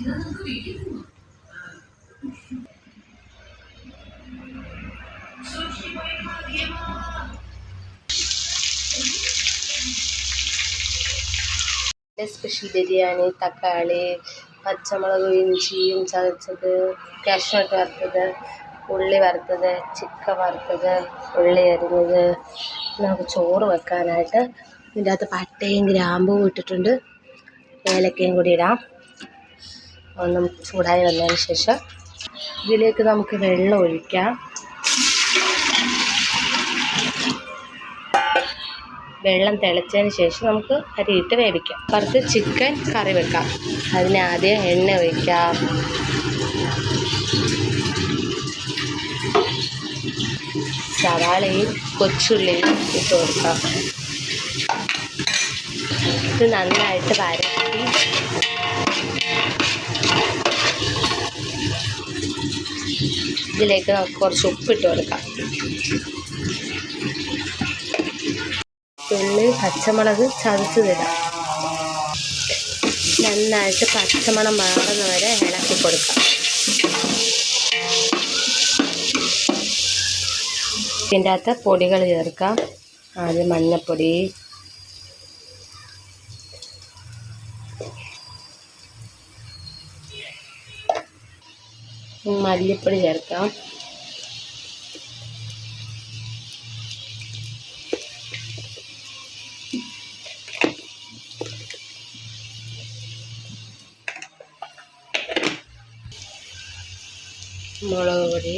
Special biryani, തക്കാളി, പച്ചമുളക്, ഇഞ്ചിയും ചതച്ചത്, കാഷ്നട്ട് വറുത്തത്, ഉള്ളി വറുത്തത്, ചിക്കൻ വറുത്തത്, ഉള്ളി അരിഞ്ഞത്. നമുക്ക് ചോറ് വെക്കാനായിട്ട് ഇതിൻ്റെ അകത്ത് പട്ടയും ഗ്രാമ്പും ഇട്ടിട്ടുണ്ട്. ഏലക്കയും കൂടി ഇടാം. ഒന്ന് ചൂടായി വന്നതിന് ശേഷം ഇതിലേക്ക് നമുക്ക് വെള്ളം ഒഴിക്കാം. വെള്ളം തിളച്ചതിന് ശേഷം നമുക്ക് അരിയിട്ട് വേവിക്കാം. കുറച്ച് ചിക്കൻ കറി വെക്കാം. അതിന് ആദ്യം എണ്ണ ഒഴിക്കാം. സവാളയും കൊച്ചുള്ളിയും ഇട്ട് കൊടുക്കാം. ഇത് നന്നായിട്ട് വരട്ടി ഇതിലേക്ക് നമുക്ക് കുറച്ച് ഉപ്പിട്ട് കൊടുക്കാം. ഉള്ളി, പച്ചമുളക് ചതച്ചതിടാം. നന്നായിട്ട് പച്ചമണം മാറുന്ന വരെ ഇളക്കി കൊടുക്കാം. ഇതിൻ്റെ അകത്ത് പൊടികൾ ചേർക്കാം. ആദ്യം മഞ്ഞൾപ്പൊടി, മല്ലിപ്പൊടി ചേർക്കാം. മുളക് പൊടി,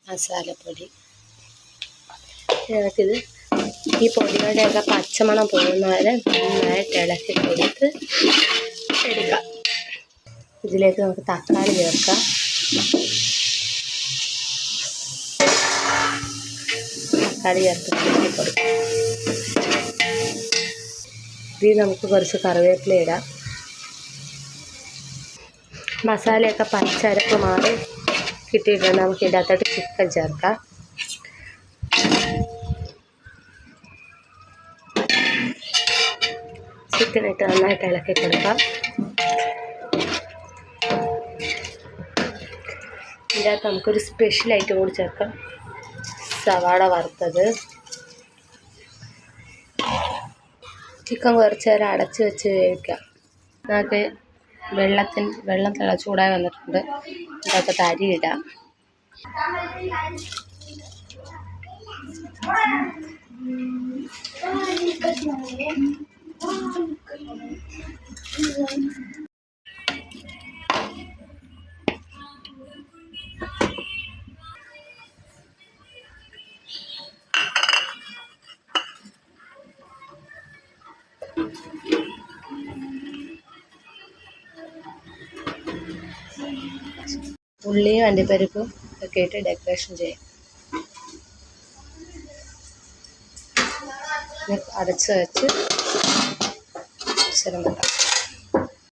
മസാലപ്പൊടി. നമുക്കിത് ഈ പൊടികളുടെയൊക്കെ പച്ചമണം പോകുന്ന വരെ നന്നായിട്ട് ഇളക്കി കൊടുത്ത് എടുക്കാം. ഇതിലേക്ക് നമുക്ക് തക്കാളി ചേർക്കാം. തക്കാളി ചേർത്ത് ഇളക്കി കൊടുക്കാം. ഇതിൽ നമുക്ക് കുറച്ച് കറിവേപ്പില ഇടാം. മസാലയൊക്കെ പച്ചരപ്പ് മാറി കിട്ടിയിട്ടുണ്ട്. നമുക്ക് ഇതിനകത്തോട്ട് ചിക്കൻ ചേർക്കാം. ചിക്കനിട്ട് നന്നായിട്ട് ഇളക്കി കൊടുക്കാം. ഇതിനകത്ത് നമുക്കൊരു സ്പെഷ്യൽ ഐറ്റം കൂടി ചേർക്കാം. സവാള വറുത്തത്. ചിക്കൻ കുറച്ച് നേരം അടച്ച് വെച്ച് വേവിക്കാം. നമുക്ക് വെള്ളം ചൂടായി വന്നിട്ടുണ്ട്. ഇതിനകത്ത് അരി ഇടാം. ഉള്ളിയും അണ്ടിപ്പരിപ്പും ഒക്കെ ഇട്ട് ഡെക്കറേഷൻ ചെയ്യാം. അടച്ച് വെച്ച് വെക്കാം.